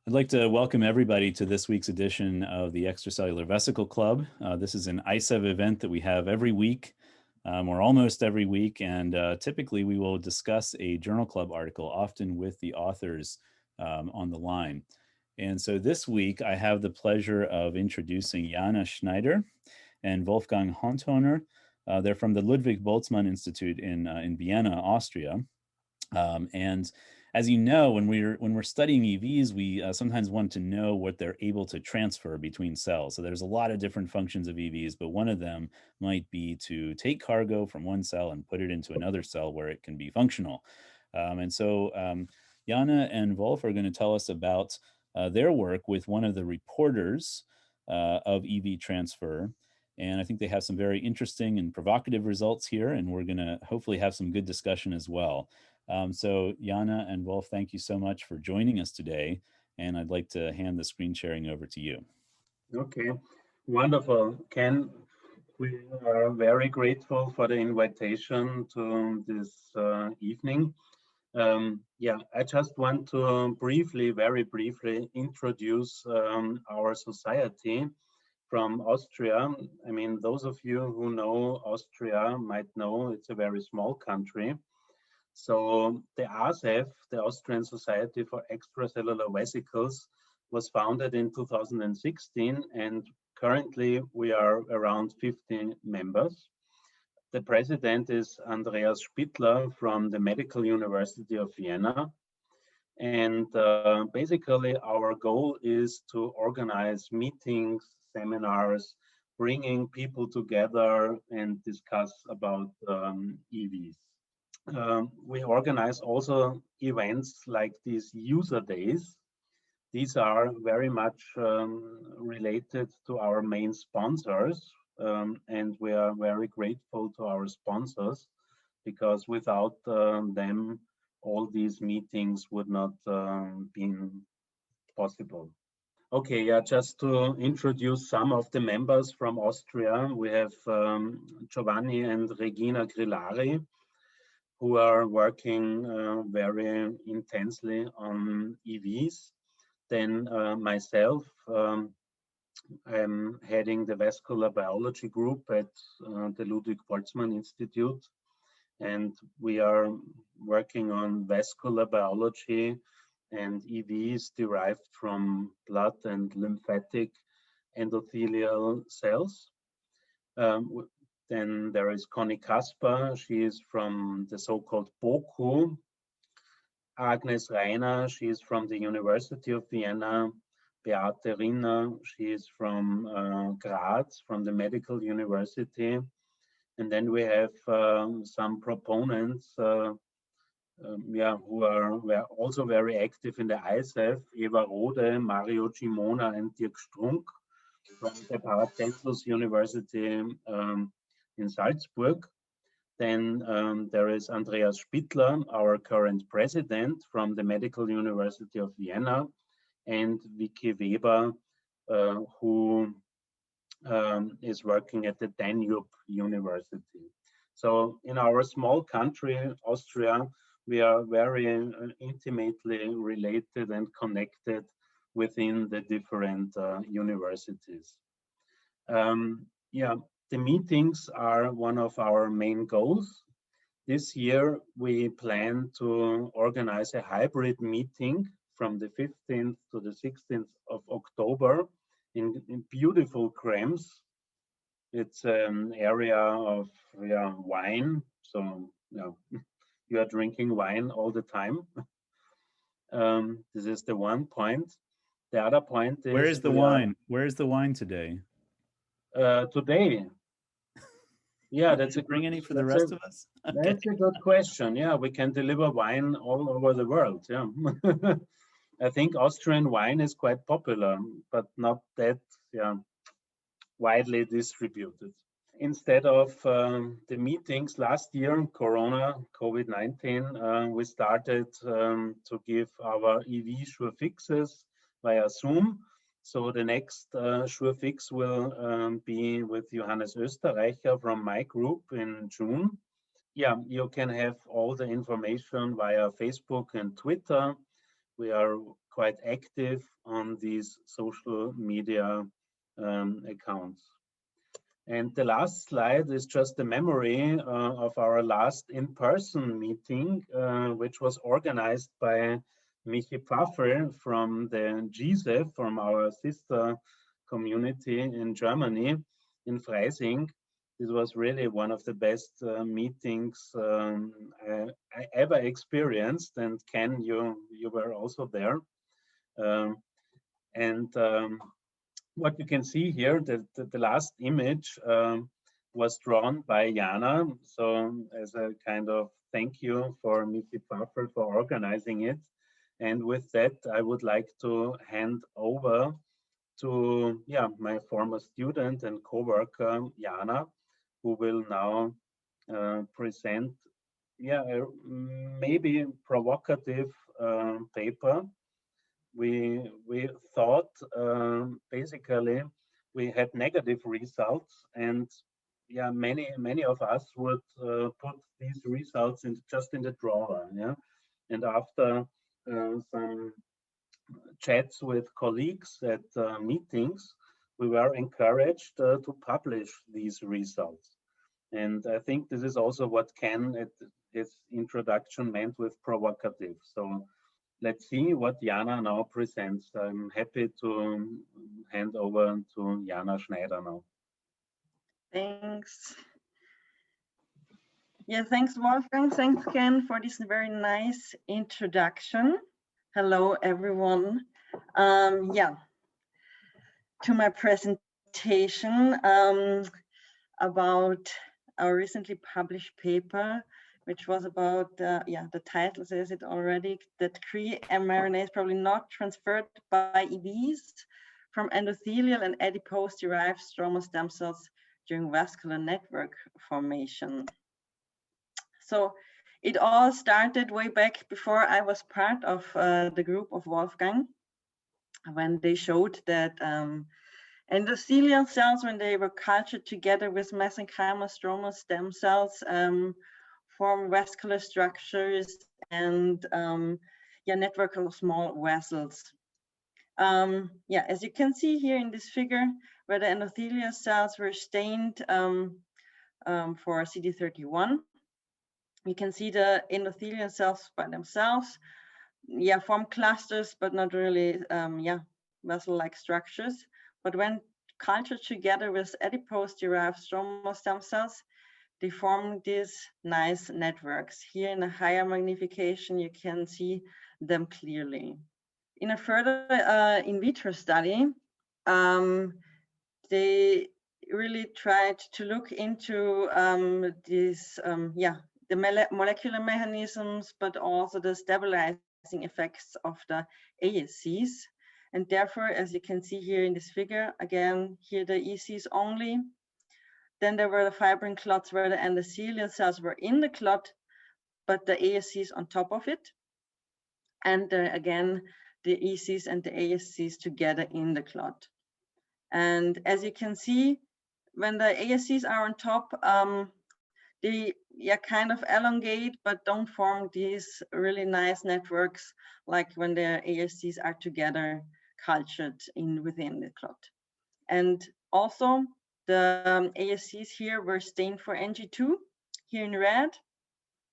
I'd like to welcome everybody to this week's edition of the Extracellular Vesicle Club. This is an ICEV event that we have every week, or almost every week, and typically we will discuss a journal club article, often with the authors on the line. And so this week I have the pleasure of introducing Jaana Schneider and Wolfgang Holnthoner. They're from the Ludwig Boltzmann Institute in Vienna, Austria. And as you know, when we're studying EVs, we sometimes want to know what they're able to transfer between cells. So there's a lot of different functions of EVs, but one of them might be to take cargo from one cell and put it into another cell where it can be functional. And so Jaana and Wolf are going to tell us about their work with one of the reporters of EV transfer. And I think they have some very interesting and provocative results here, and we're going to hopefully have some good discussion as well. So Jaana and Wolf, thank you so much for joining us today. And I'd like to hand the screen sharing over to you. Okay, wonderful. Ken, we are very grateful for the invitation to this evening. I just want to very briefly introduce our society from Austria. I mean, those of you who know Austria might know it's a very small country. So the RASF, the Austrian Society for Extracellular Vesicles, was founded in 2016, and currently we are around 50 members. The president is Andreas Spittler from the Medical University of Vienna. And basically our goal is to organize meetings, seminars, bringing people together and discuss about EVs. We organize also events like these user days. These are very much related to our main sponsors, and we are very grateful to our sponsors, because without them, all these meetings would not been possible. Okay, yeah, just to introduce some of the members from Austria, we have Giovanni and Regina Grillari, who are working very intensely on EVs. Then myself, I'm heading the vascular biology group at the Ludwig Boltzmann Institute, and we are working on vascular biology and EVs derived from blood and lymphatic endothelial cells. Then there is Connie Kasper. She is from the so-called BOKU. Agnes Reiner, she is from the University of Vienna. Beate Rinner, she is from Graz, from the Medical University. And then we have some proponents who are also very active in the ICEV, Eva Rode, Mario Gimona, and Dirk Strunk from the Paracelsus University in Salzburg. Then there is Andreas Spittler, our current president from the Medical University of Vienna, and Vicky Weber, who is working at the Danube University. So in our small country, Austria, we are very intimately related and connected within the different universities. The meetings are one of our main goals. This year, we plan to organize a hybrid meeting from the 15th to the 16th of October in beautiful Krems. It's an area of wine, so you are drinking wine all the time. This is the one point. The other point is— Where is the wine? Where is the wine today? Today. Yeah, that's a— bring any for the rest of us? Okay. That's a good question. Yeah, we can deliver wine all over the world. Yeah. I think Austrian wine is quite popular, but not that widely distributed. Instead of the meetings last year, Corona, COVID-19, we started to give our EV sure fixes via Zoom. So the next sure fix will be with Johannes Österreicher from my group in June. Yeah, you can have all the information via Facebook and Twitter. we are quite active on these social media accounts. And the last slide is just a memory of our last in-person meeting, which was organized by Michi Pfaffel from the GSEF, from our sister community in Germany, in Freising. This was really one of the best meetings I ever experienced. And Ken, you were also there. What you can see here, the last image was drawn by Jaana. So as a kind of thank you for Michi Pfaffel for organizing it. And with that, I would like to hand over to my former student and co-worker, Jaana, who will now present a maybe provocative paper. We thought basically we had negative results, and many of us would put these results just in the drawer. And after some chats with colleagues at meetings, we were encouraged to publish these results. And I think this is also what Ken at his introduction meant with provocative. So let's see what Jaana now presents. I'm happy to hand over to Jaana Schneider now. Thanks. Yeah, thanks, Wolfgang. Thanks, Ken, for this very nice introduction. Hello, everyone. To my presentation about our recently published paper, which was about, the title says it already, that mRNA is probably not transferred by EVs from endothelial and adipose-derived stromal stem cells during vascular network formation. So it all started way back before I was part of the group of Wolfgang, when they showed that endothelial cells, when they were cultured together with mesenchymal stromal stem cells, form vascular structures and network of small vessels. As you can see here in this figure, where the endothelial cells were stained for CD31, you can see the endothelial cells by themselves, form clusters, but not really, vessel-like structures. But when cultured together with adipose-derived stromal stem cells, they form these nice networks. Here in a higher magnification, you can see them clearly. In a further in vitro study, they really tried to look into the molecular mechanisms, but also the stabilizing effects of the ASCs. And therefore, as you can see here in this figure, again, here the ECs only. Then there were the fibrin clots where the endothelial cells were in the clot, but the ASCs on top of it. And again, the ECs and the ASCs together in the clot. And as you can see, when the ASCs are on top, they kind of elongate, but don't form these really nice networks like when the ASCs are together cultured within the clot. And also the ASCs here were stained for Ng2, here in red,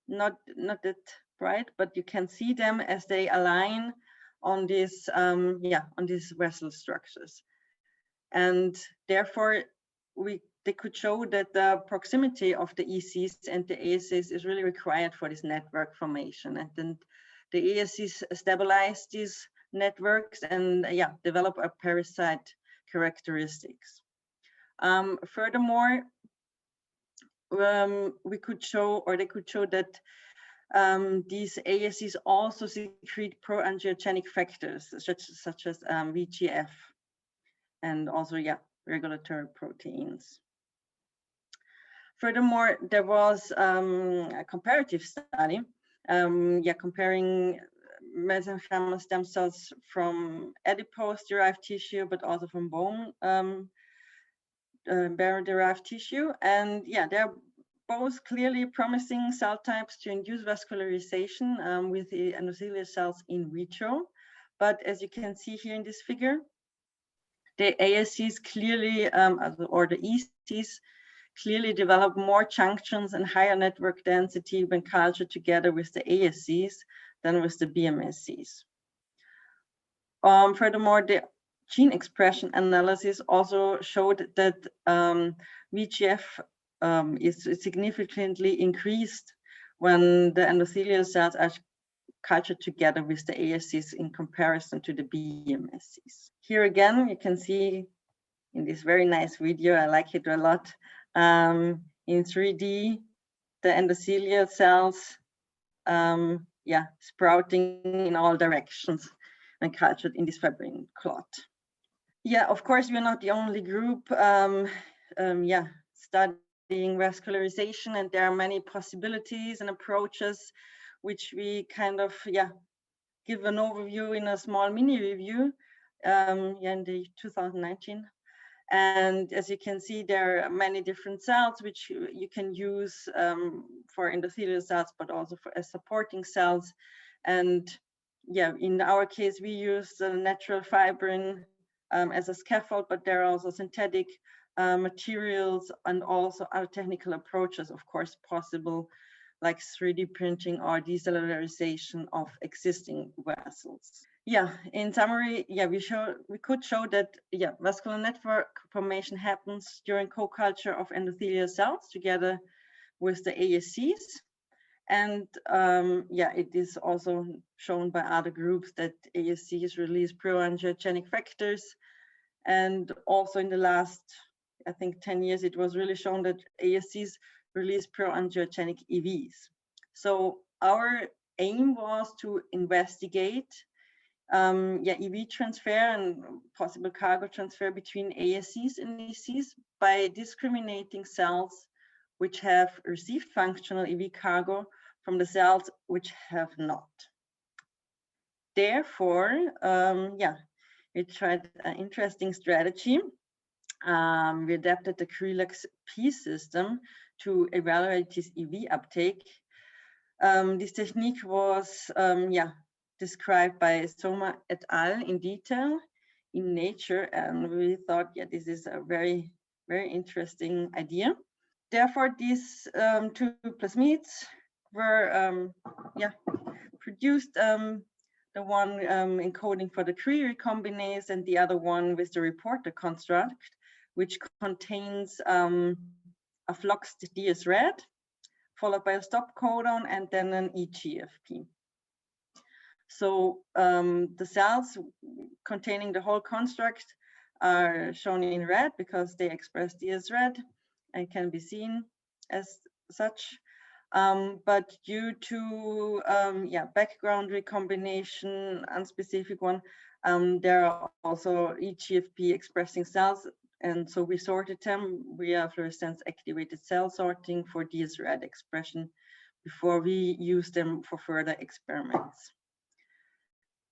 not that bright, but you can see them as they align on these on these vessel structures. And therefore they could show that the proximity of the ECs and the ASCs is really required for this network formation. And then the ASCs stabilize these networks and develop a parasite characteristics. Furthermore, we could show, or they could show that these ASCs also secrete pro-angiogenic factors such as VEGF and also regulatory proteins. Furthermore, there was a comparative study comparing mesenchymal stem cells from adipose-derived tissue, but also from bone marrow-derived tissue. And they're both clearly promising cell types to induce vascularization with the endothelial cells in vitro. But as you can see here in this figure, the ASCs clearly, or the ECs, clearly develop more junctions and higher network density when cultured together with the ASCs than with the BMSCs. Furthermore, the gene expression analysis also showed that VEGF is significantly increased when the endothelial cells are cultured together with the ASCs in comparison to the BMSCs. Here again, you can see in this very nice video, I like it a lot, in 3D, the endothelial cells, sprouting in all directions and cultured in this fibrin clot. Yeah, of course, we're not the only group studying vascularization, and there are many possibilities and approaches which we kind of give an overview in a small mini review in the 2019. And as you can see, there are many different cells which you can use for endothelial cells, but also as supporting cells. And in our case, we use the natural fibrin as a scaffold, but there are also synthetic materials and also other technical approaches, of course, possible, like 3D printing or decellularization of existing vessels. In summary, we could show that vascular network formation happens during co-culture of endothelial cells together with the ASCs. And it is also shown by other groups that ASCs release pro-angiogenic factors. And also in the last, I think 10 years, it was really shown that ASCs release pro-angiogenic EVs. So our aim was to investigate EV transfer and possible cargo transfer between ASCs and ECs by discriminating cells which have received functional EV cargo from the cells which have not. Therefore, we tried an interesting strategy. We adapted the CRELAX-P system to evaluate this EV uptake. This technique was described by Soma et al. In detail in Nature, and we thought, this is a very, very interesting idea. Therefore, these two plasmids were produced, the one encoding for the CRE recombinase and the other one with the reporter construct, which contains a fluxed DS red, followed by a stop codon and then an eGFP. So the cells containing the whole construct are shown in red because they express DS red and can be seen as such. But due to background recombination, unspecific one, there are also eGFP expressing cells, and so we sorted them via fluorescence activated cell sorting for DS red expression before we use them for further experiments.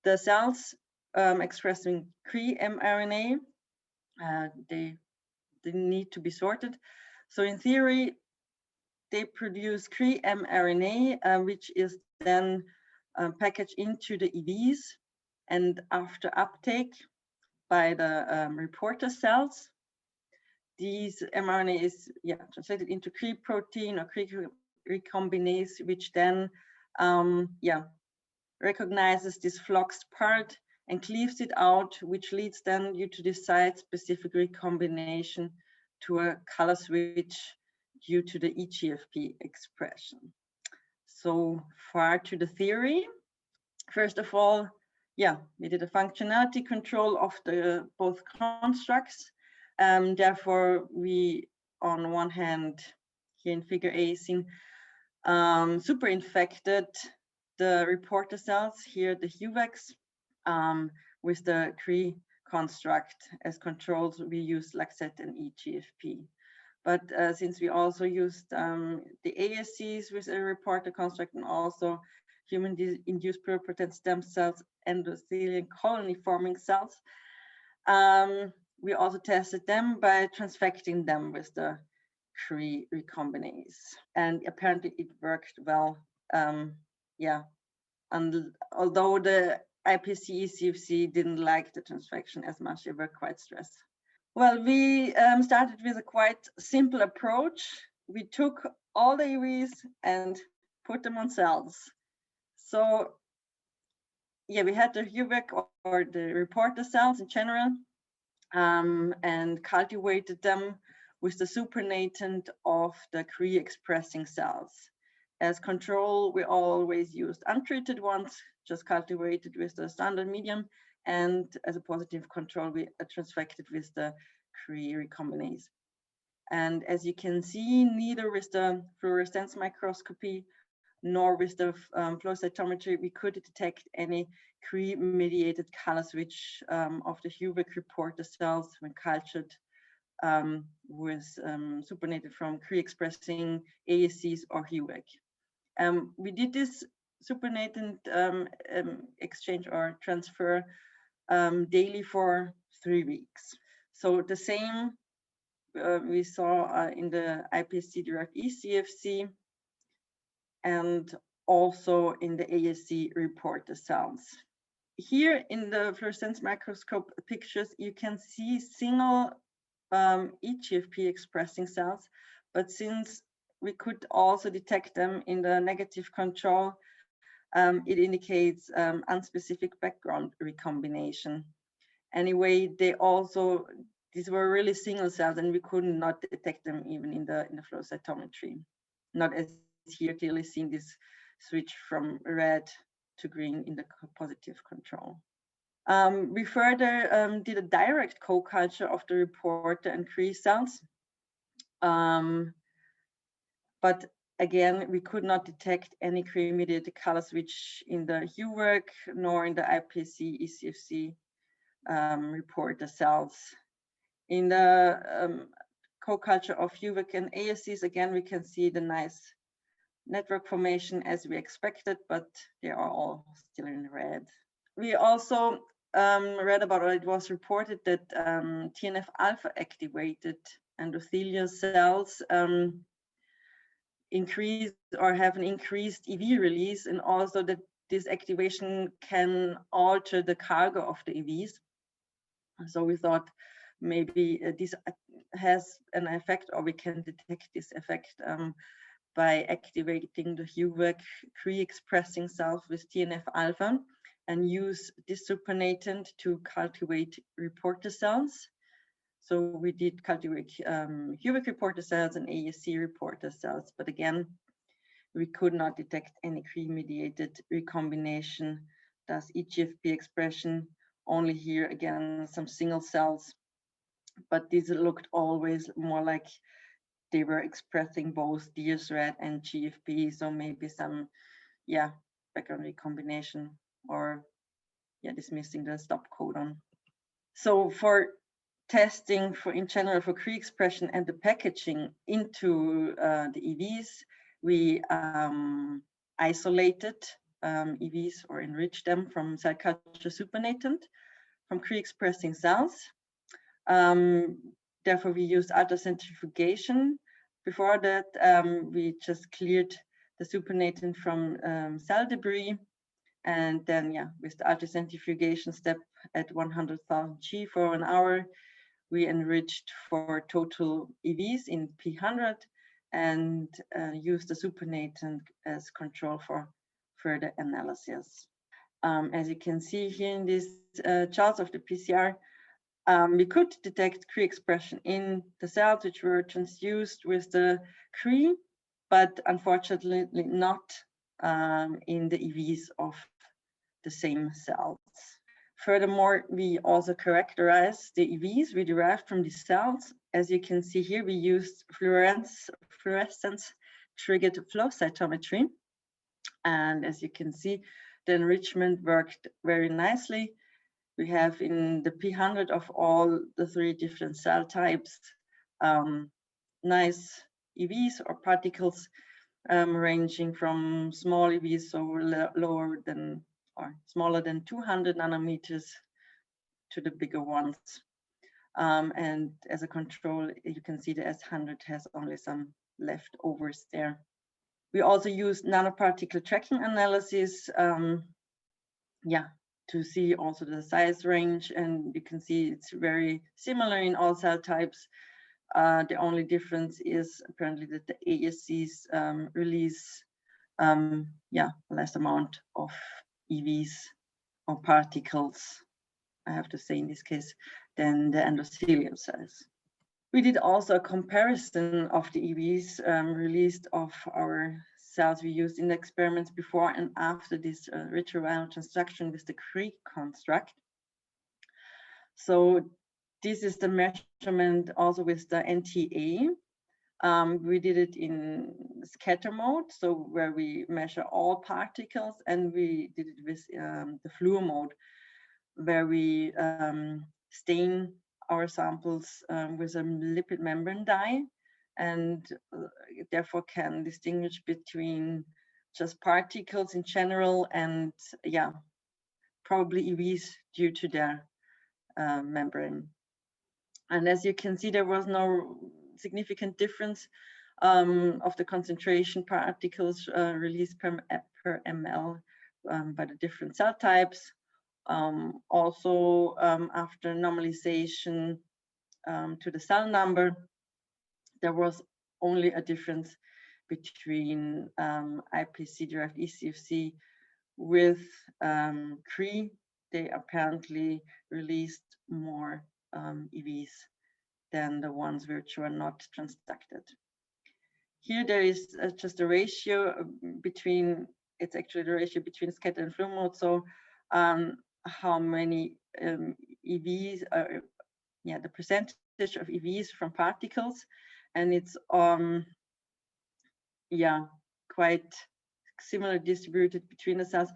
The cells expressing CRE mRNA, they need to be sorted. So in theory, they produce CRE mRNA, which is then packaged into the EVs, and after uptake by the reporter cells, these mRNA is translated into CRE protein or CRE recombinase, which then recognizes this fluxed part and cleaves it out, which leads then due to this site-specific recombination to a color switch due to the eGFP expression. So far to the theory. First of all, we did a functionality control of the both constructs. Therefore, we, on one hand, here in figure A, seen super infected the reporter cells, here the HUVECs, with the CRE construct as controls. We use Laxet and eGFP. But since we also used the ASCs with a reporter construct and also human-induced pluripotent stem cells, endothelial colony forming cells, we also tested them by transfecting them with the CRE recombinase. And apparently it worked well. And although the IPC, ECFC didn't like the transfection as much. They were quite stressed. Well, we started with a quite simple approach. We took all the EVs and put them on cells. So yeah, we had the HUVEC or the reporter cells in general, and cultivated them with the supernatant of the Cre-expressing cells. As control, we always used untreated ones, just cultivated with the standard medium, and as a positive control, we transfected with the Cre recombinase. And as you can see, neither with the fluorescence microscopy nor with the flow cytometry, we could detect any Cre-mediated color switch of the HUVEC reporter cells when cultured with supernated from Cre-expressing ASCs or HUVEC. We did this supernatant exchange or transfer daily for 3 weeks. So the same we saw in the iPSC-derived ECFC and also in the ASC reporter cells. Here in the fluorescence microscope pictures, you can see single EGFP expressing cells, but since we could also detect them in the negative control, it indicates unspecific background recombination. Anyway, these were really single cells, and we could not detect them even in the flow cytometry. Not as here clearly seen this switch from red to green in the positive control. We further did a direct co-culture of the reporter and Cre cells, but again, we could not detect any Cre-mediated color switch in the HUVEC nor in the iPSC ECFC reporter cells. In the co-culture of HUVEC and ASCs, again, we can see the nice network formation as we expected, but they are all still in red. We also read about, or it was reported that TNF-alpha activated endothelial cells increase or have an increased EV release, and also that this activation can alter the cargo of the EVs. So we thought maybe this has an effect, or we can detect this effect by activating the HUVEC Cre-expressing cells with TNF-alpha and use this supernatant to cultivate reporter cells. So we did cultivate HUVEC reporter cells and ASC reporter cells, but again, we could not detect any Cre-mediated recombination, thus EGFP expression, only here again some single cells, but these looked always more like they were expressing both DS-RAD and GFP, so maybe some, background recombination or, dismissing the stop codon. So for testing in general for Cre expression and the packaging into the EVs, we isolated EVs or enriched them from cell culture supernatant from Cre expressing cells. Therefore, we used ultracentrifugation. Before that, we just cleared the supernatant from cell debris. And then, with the ultracentrifugation step at 100,000 G for an hour, we enriched for total EVs in P100 and used the supernatant as control for further analysis. As you can see here in these charts of the PCR, we could detect Cre expression in the cells which were transduced with the Cre, but unfortunately not in the EVs of the same cells. Furthermore, we also characterized the EVs we derived from these cells. As you can see here, we used fluorescence triggered flow cytometry. And as you can see, the enrichment worked very nicely. We have in the P100 of all the 3 different cell types, nice EVs or particles ranging from small EVs, so lower than or smaller than 200 nanometers to the bigger ones. And as a control, you can see the S100 has only some leftovers there. We also used nanoparticle tracking analysis, to see also the size range, and you can see it's very similar in all cell types. The only difference is apparently that the ASCs release less amount of EVs or particles, I have to say in this case, than the endothelial cells. We did also a comparison of the EVs released of our cells we used in the experiments before and after this retroviral transduction with the Cree construct. So this is the measurement also with the NTA. We did it in scatter mode, so where we measure all particles, and we did it with the fluor mode, where we stain our samples with a lipid membrane dye, and therefore can distinguish between just particles in general and probably EVs due to their membrane. And as you can see, there was no significant difference of the concentration particles released per ml by the different cell types. Also, after normalization to the cell number, there was only a difference between IPC-derived ECFC with Cree. They apparently released more EVs than the ones which were not transducted. Here there is just a ratio between, it's actually the ratio between scatter and fluor mode. So how many EVs are, the percentage of EVs from particles, and it's quite similar distributed between the cells.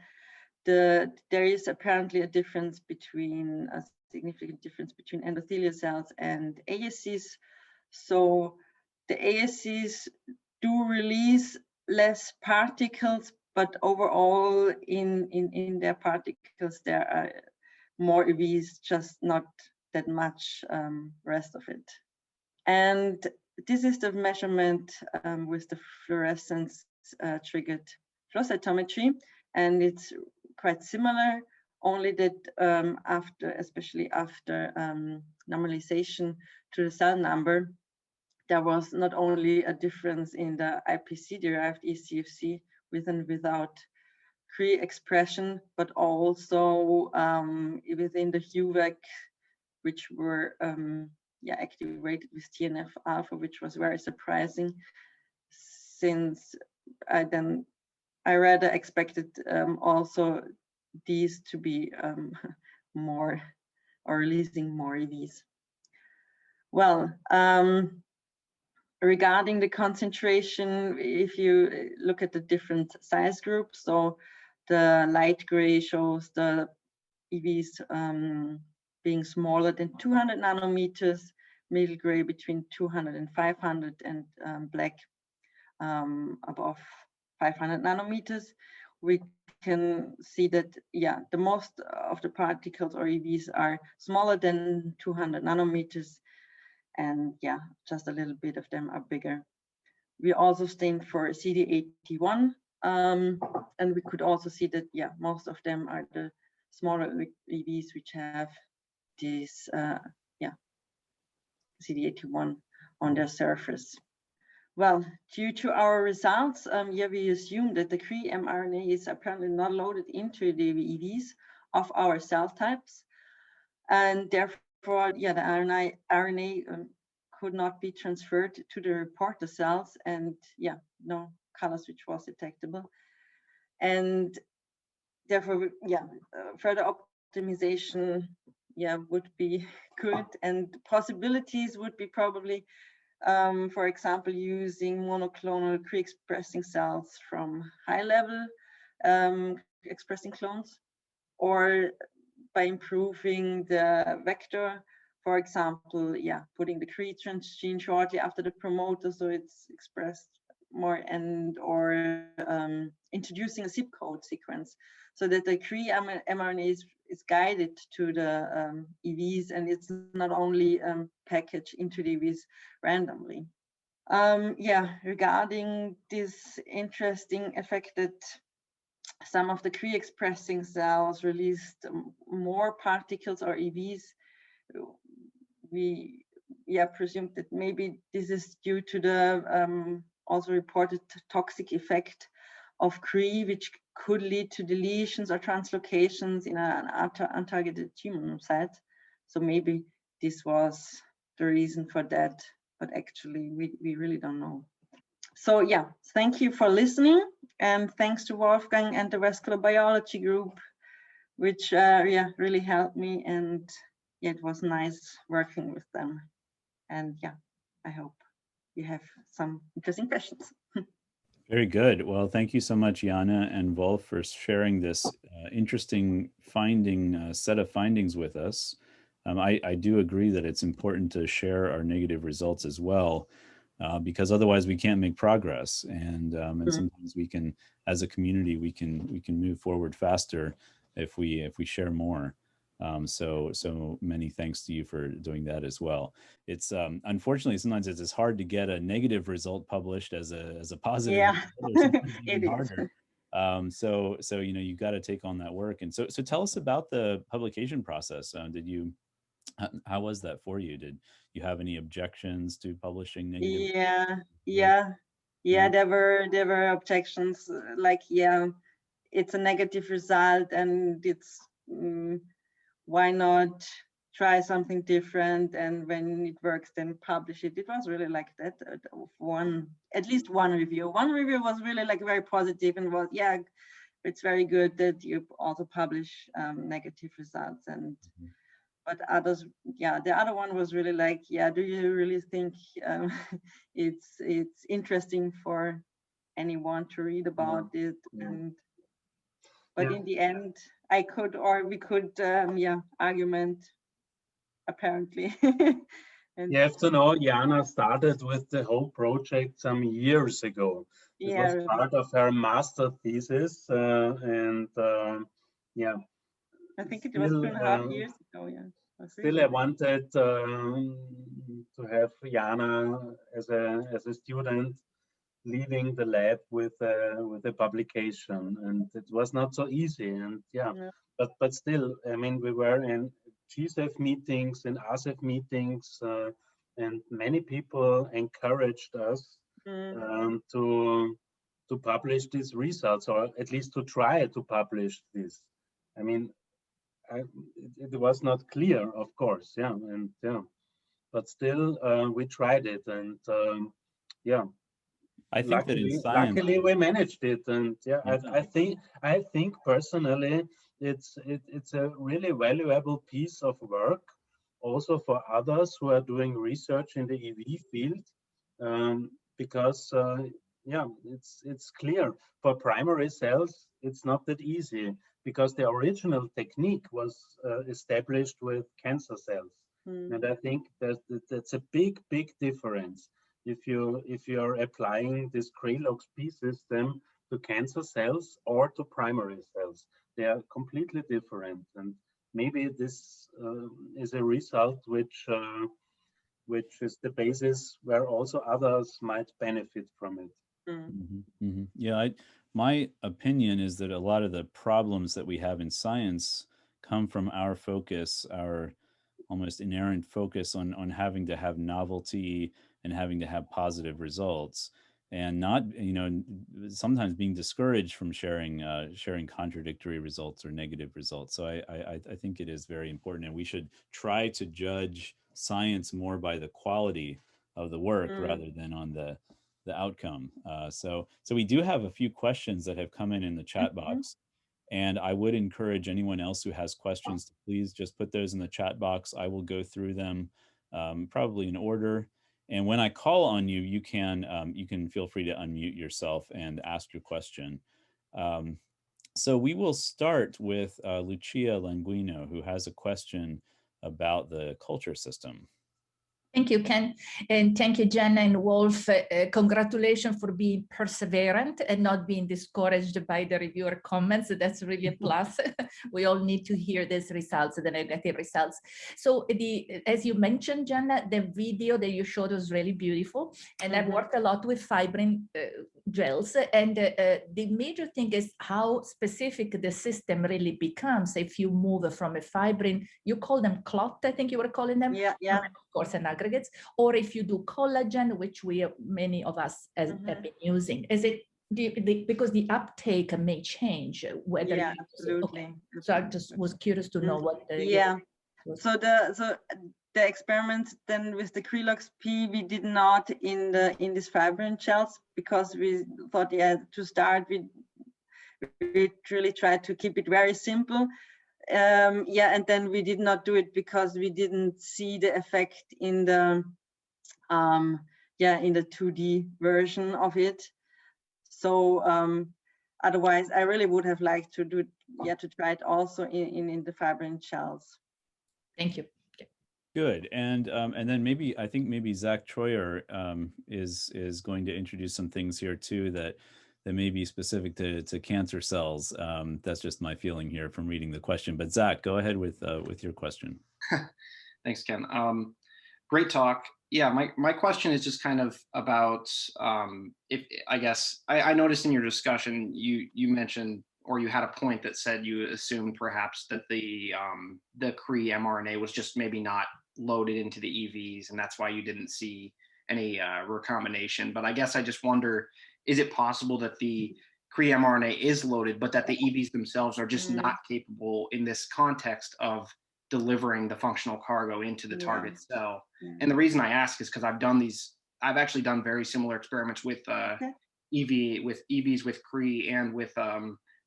There is apparently a difference between a significant difference between endothelial cells and ASCs. So the ASCs do release less particles, but overall in their particles there are more EVs, just not that much rest of it. And this is the measurement with the fluorescence triggered flow cytometry, and it's quite similar, only that especially after normalization to the cell number, there was not only a difference in the IPC-derived ECFC with and without Cree expression, but also within the HUVEC, which were activated with TNF alpha, which was very surprising, since I rather expected also these to be more or releasing more EVs. Well, regarding the concentration, if you look at the different size groups, so the light gray shows the EVs being smaller than 200 nanometers, middle gray between 200 and 500, and black above 500 nanometers. We can see that, the most of the particles or EVs are smaller than 200 nanometers, and just a little bit of them are bigger. We also stained for CD81, and we could also see that, most of them are the smaller EVs which have this, CD81 on their surface. Well, due to our results, we assume that the Cree mRNA is apparently not loaded into the EVs of our cell types, and therefore, the RNA could not be transferred to the reporter cells, and no color switch was detectable, and therefore, further optimization, would be good, and possibilities would be probably, for example, using monoclonal Cree expressing cells from high level expressing clones, or by improving the vector, for example, putting the Cree transgene shortly after the promoter so it's expressed more, and or introducing a zip code sequence so that the Cree mRNA is guided to the EVs, and it's not only packaged into the EVs randomly. Regarding this interesting effect that some of the Cre-expressing cells released more particles or EVs. We presumed that maybe this is due to the also reported toxic effect of Cre, which could lead to deletions or translocations in an untargeted tumor site. So maybe this was the reason for that, but actually we really don't know. So yeah, thank you for listening, and thanks to Wolfgang and the vascular biology group, which really helped me, and it was nice working with them. And yeah, I hope you have some interesting questions. Very good. Well, thank you so much, Jaana and Wolf, for sharing this interesting set of findings with us. I do agree that it's important to share our negative results as well, because otherwise we can't make progress. And sometimes we can, as a community, we can move forward faster if we share more. So many thanks to you for doing that as well. It's unfortunately sometimes it's hard to get a negative result published as a positive. Yeah, it is harder. So you got to take on that work. And so tell us about the publication process. How was that for you? Did you have any objections to publishing negative? Yeah. There were objections, like it's a negative result, and it's why not try something different, and when it works then publish it. It was really like that. At least one review was really like very positive and was it's very good that you also publish negative results. And but others, the other one was really like, do you really think it's interesting for anyone to read about it? But in the end, we could argument, apparently. And you have to know, Jaana started with the whole project some years ago. It was part of her master thesis, and I think it was 2.5 years ago. Still, I wanted to have Jaana as a student leaving the lab with a publication, and it was not so easy. And but still, I mean, we were in GSEF meetings and RASF meetings, and many people encouraged us to publish these results, or at least to try to publish this. I mean, it was not clear, of course, but still we tried it, and I think that in science, luckily we managed it, and I think personally it's a really valuable piece of work, also for others who are doing research in the EV field, because it's clear for primary cells it's not that easy, because the original technique was established with cancer cells, and I think that's a big difference. If you are applying this Cre-Lox-P system to cancer cells or to primary cells, they are completely different, and maybe this is a result which is the basis where also others might benefit from it. Yeah, my opinion is that a lot of the problems that we have in science come from our focus, our almost inherent focus on having to have novelty and having to have positive results, and not, sometimes being discouraged from sharing contradictory results or negative results. So I think it is very important, and we should try to judge science more by the quality of the work rather than on the outcome. So we do have a few questions that have come in the chat box, and I would encourage anyone else who has questions to please just put those in the chat box. I will go through them probably in order, and when I call on you, you can feel free to unmute yourself and ask your question. So we will start with Lucia Languino, who has a question about the culture system. Thank you, Ken, and thank you, Jaana and Wolf. Congratulations for being perseverant and not being discouraged by the reviewer comments. That's really a plus. We all need to hear these results, the negative results. So as you mentioned, Jaana, the video that you showed was really beautiful, and I've worked a lot with fibrin gels. And the major thing is how specific the system really becomes if you move from a fibrin, you call them clot, I think you were calling them, yeah, of course, and aggregates, or if you do collagen, which many of us have been using. Is it because the uptake may change whether yeah, you absolutely. okay. So I just was curious to know what so the experiment then with the Crelox P, we did not in this fibrin gels, because we thought, to start we really tried to keep it very simple. And then we did not do it because we didn't see the effect in the in the 2D version of it. So otherwise I really would have liked to do it, to try it also in the fibrin gels. Thank you. Good, and then I think maybe Zach Troyer is going to introduce some things here too that may be specific to cancer cells. That's just my feeling here from reading the question. But Zach, go ahead with your question. Thanks, Ken. Great talk. Yeah, my question is just kind of about if I guess I noticed in your discussion you mentioned, or you had a point that said you assumed perhaps that the Cree mRNA was just maybe not loaded into the EVs, and that's why you didn't see any recombination. But I guess I just wonder, is it possible that the Cree mRNA is loaded, but that the EVs themselves are just not capable in this context of delivering the functional cargo into the target cell? And the reason I ask is because I've actually done very similar experiments with EVs with Cree and with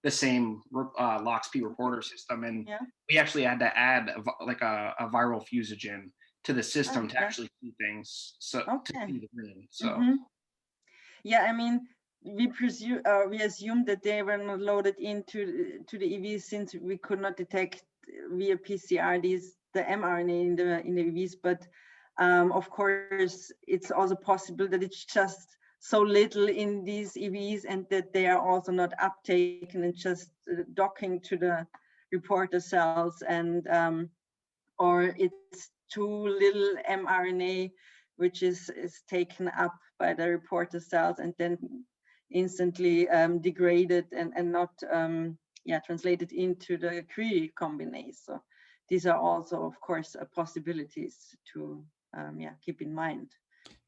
the same LOXP reporter system, and we actually had to add a viral fusogen to the system to actually see things, to see the green. So I mean, we assumed that they were not loaded into the EVs, since we could not detect via PCR the mRNA in the EVs. But of course, it's also possible that it's just so little in these EVs, and that they are also not uptaken and just docking to the reporter cells, and or it's too little mRNA which is taken up by the reporter cells and then instantly degraded and not translated into the Cree combinase. So these are also, of course, possibilities to keep in mind.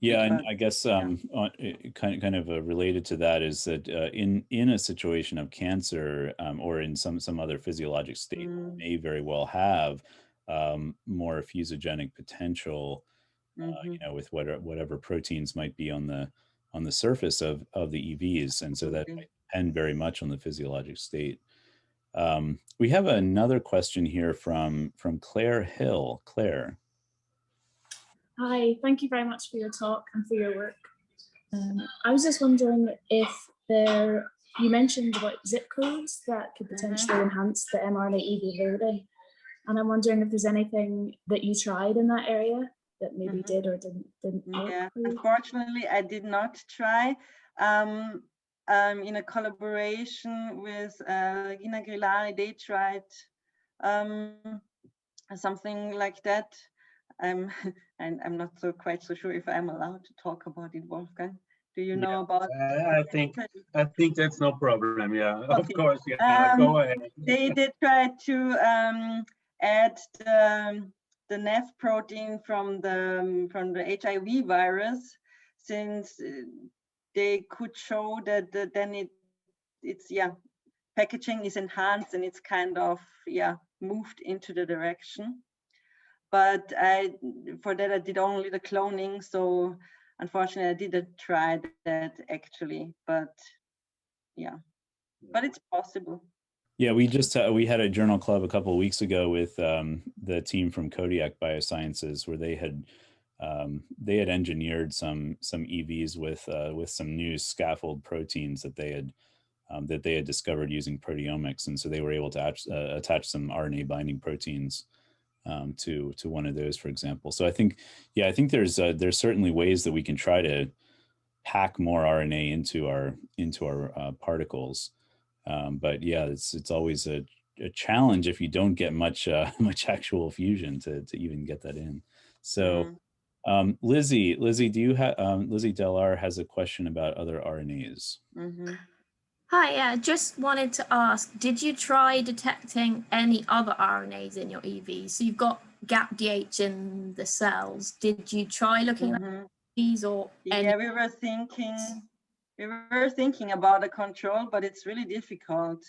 Yeah, and I guess kind of related to that is that in a situation of cancer or in some other physiologic state, may very well have more fusogenic potential, with whatever proteins might be on the surface of the EVs, and so that might depend very much on the physiologic state. We have another question here from Claire Hill. Claire. Hi, thank you very much for your talk and for your work. I was just wondering if you mentioned about zip codes that could potentially enhance the mRNA EV loading, and I'm wondering if there's anything that you tried in that area that maybe did or didn't work. Yeah, unfortunately, I did not try. In a collaboration with Gina Grilani, they tried something like that. I'm not quite so sure if I'm allowed to talk about it, Wolfgang. Do you know about? I think that's no problem. Yeah, okay. Of course. Yeah, go ahead. They did try to add the NEF protein from the HIV virus, since they could show that then it's packaging is enhanced and it's kind of moved into the direction. But for that I did only the cloning, so unfortunately I didn't try that actually. But but it's possible. Yeah, we just we had a journal club a couple of weeks ago with the team from Kodiak Biosciences, where they had engineered some EVs with some new scaffold proteins that they had discovered using proteomics, and so they were able to attach some RNA binding proteins to one of those, for example. So I think there's certainly ways that we can try to pack more RNA into our particles. But yeah, it's always a challenge if you don't get much actual fusion to even get that in. So Lizzie, do you have, Lizzie Delar has a question about other RNAs. Hi, yeah, just wanted to ask, did you try detecting any other RNAs in your EV? So you've got GAPDH in the cells. Did you try looking at these or any? Yeah, we were thinking about a control, but it's really difficult.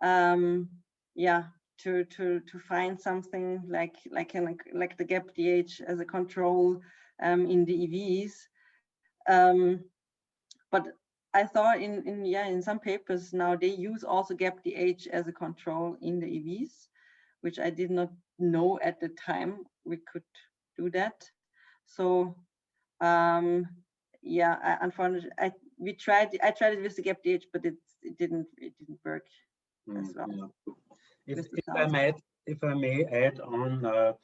Yeah, to find something like the GAPDH as a control in the EVs. But I thought in some papers now they use also GAPDH as a control in the EVs, which I did not know at the time we could do that. So yeah, unfortunately, I tried it with the GAPDH, but it didn't work as well. Yeah. If I may add on,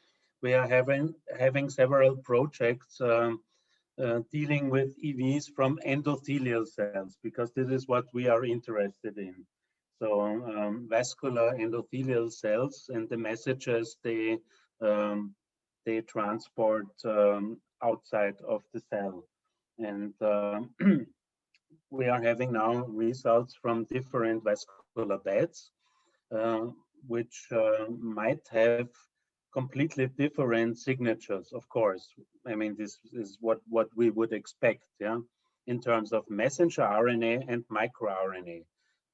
we are having several projects dealing with EVs from endothelial cells, because this is what we are interested in. So vascular endothelial cells and the messages they transport outside of the cell. And we are having now results from different vascular beds, which might have completely different signatures, of course. I mean, this is what we would expect, yeah, in terms of messenger RNA and microRNA.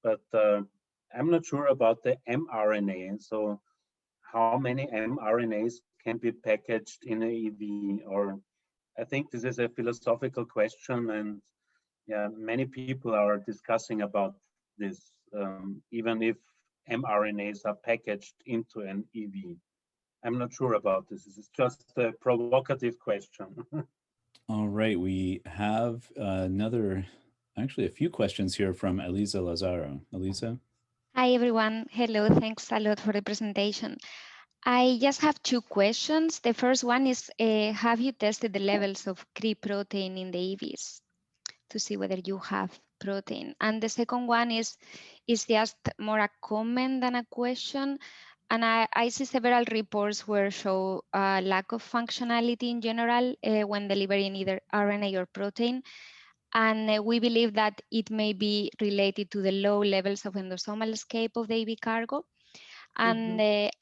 But I'm not sure about the mRNA. So how many mRNAs can be packaged in an EV? Or I think this is a philosophical question, and yeah, many people are discussing about this, even if mRNAs are packaged into an EV. I'm not sure about this. This is just a provocative question. All right, we have actually a few questions here from Elisa Lazaro. Elisa? Hi, everyone. Hello, thanks a lot for the presentation. I just have two questions. The first one is, have you tested the levels of Cre protein in the EVs to see whether you have protein? And the second one is just more a comment than a question. And I see several reports where show lack of functionality in general when delivering either RNA or protein. And we believe that it may be related to the low levels of endosomal escape of the EV cargo. And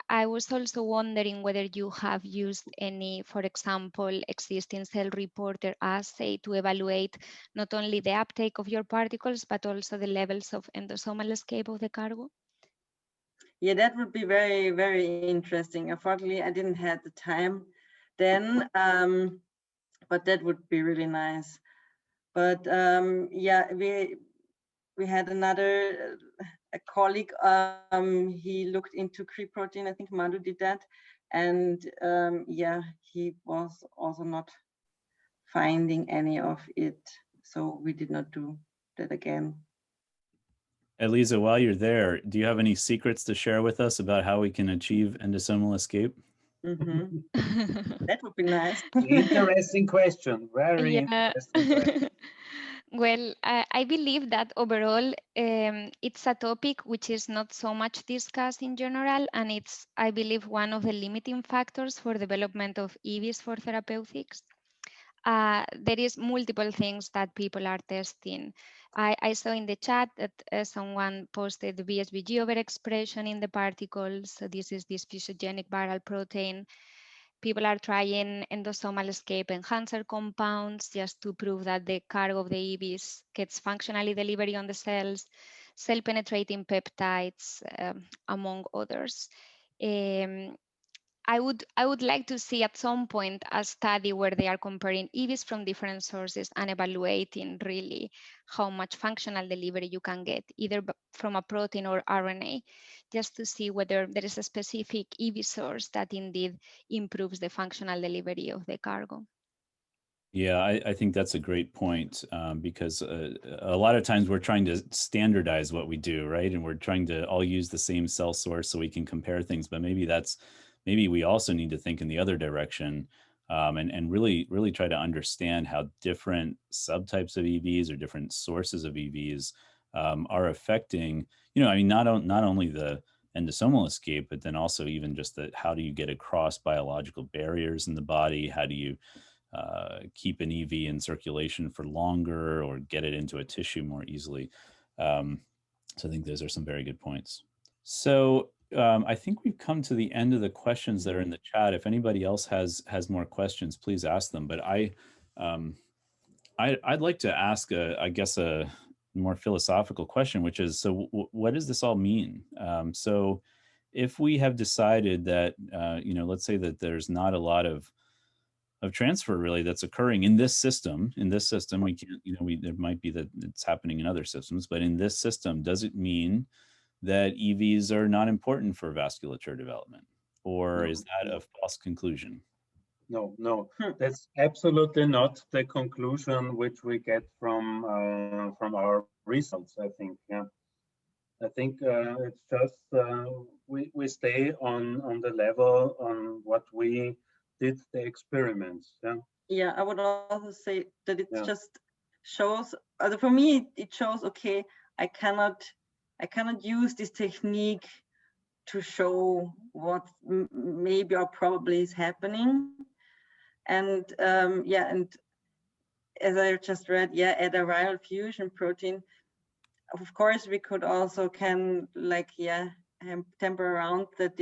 I was also wondering whether you have used any, for example, existing cell reporter assay to evaluate not only the uptake of your particles, but also the levels of endosomal escape of the cargo. Yeah, that would be very, very interesting. Unfortunately, I didn't have the time then, but that would be really nice. But yeah, we had another a colleague. He looked into Cre protein. I think Manu did that, and yeah, he was also not finding any of it. So we did not do that again. Elisa, while you're there, do you have any secrets to share with us about how we can achieve endosomal escape? That would be nice. Interesting question. Very interesting question. Well, I believe that overall, it's a topic which is not so much discussed in general, and it's, I believe, one of the limiting factors for development of EVs for therapeutics. There is multiple things that people are testing. I saw in the chat that someone posted the VSVG overexpression in the particles. So this is this physiogenic viral protein. People are trying endosomal escape enhancer compounds just to prove that the cargo of the EVs gets functionally delivery on the cells, cell-penetrating peptides, among others. I would like to see at some point a study where they are comparing EVs from different sources and evaluating really how much functional delivery you can get, either from a protein or RNA, just to see whether there is a specific EV source that indeed improves the functional delivery of the cargo. Yeah, I think that's a great point, because a lot of times we're trying to standardize what we do, right? And we're trying to all use the same cell source so we can compare things, but maybe we also need to think in the other direction, and really try to understand how different subtypes of EVs or different sources of EVs are affecting, I mean, not only the endosomal escape, but then also even just how do you get across biological barriers in the body? How do you keep an EV in circulation for longer or get it into a tissue more easily. So I think those are some very good points. So I think we've come to the end of the questions that are in the chat. If anybody else has more questions, please ask them. But I'd like to ask, I guess, a more philosophical question, which is, so what does this all mean? So if we have decided that, let's say that there's not a lot of transfer really that's occurring in this system, we can't, there might be that it's happening in other systems, but in this system, does it mean that EVs are not important for vasculature development? Or is that a false conclusion? No, that's absolutely not the conclusion which we get from our results, I think. Yeah, I think it's just we stay on the level on what we did the experiments. Yeah, I would also say that it just shows, for me, it shows, okay, I cannot use this technique to show what maybe or probably is happening. And and as I just read, add a viral fusion protein. Of course, we could also temper around that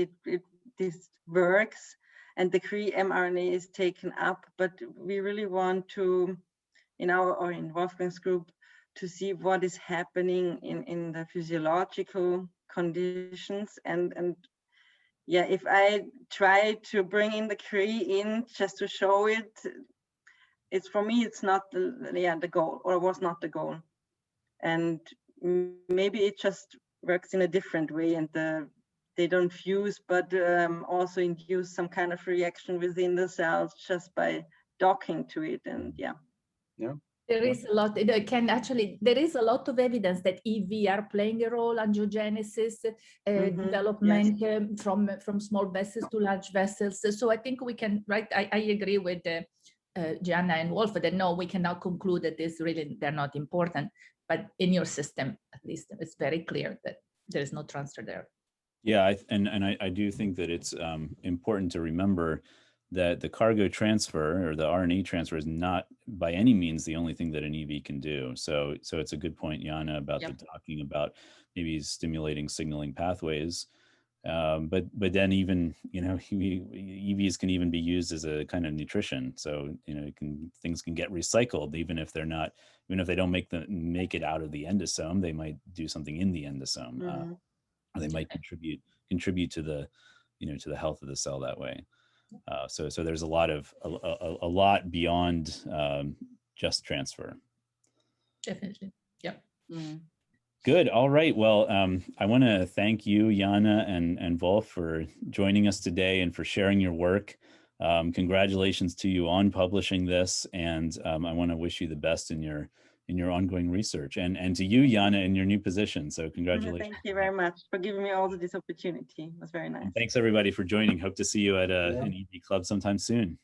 this works and the free mRNA is taken up, but we really want to, in Wolfgang's group, to see what is happening in the physiological conditions. And if I try to bring in the Cree in just to show it, for me, it's not the goal, or was not the goal. And maybe it just works in a different way, and they don't fuse, but also induce some kind of reaction within the cells just by docking to it. And there is a lot. There is a lot of evidence that EV are playing a role in angiogenesis development from small vessels to large vessels. So I think we can, right? I agree with Jaana and Wolf that no, we cannot conclude that they're not important. But in your system, at least, it's very clear that there is no transfer there. Yeah, I do think that it's important to remember that the cargo transfer or the RNA transfer is not by any means the only thing that an EV can do. So it's a good point, Jaana, about the talking about maybe stimulating signaling pathways. But then even, EVs can even be used as a kind of nutrition. So, things can get recycled, even if they don't make it out of the endosome, they might do something in the endosome. Or they might contribute to the, to the health of the cell that way. So there's a lot beyond just transfer. Definitely. Yeah. Good. All right. Well, I want to thank you, Jaana and Wolf, for joining us today and for sharing your work. Congratulations to you on publishing this, and I want to wish you the best in your ongoing research, and to you, Jaana, in your new position. So congratulations. Thank you very much for giving me also this opportunity. It was very nice. And thanks everybody for joining. Hope to see you at an EV club sometime soon.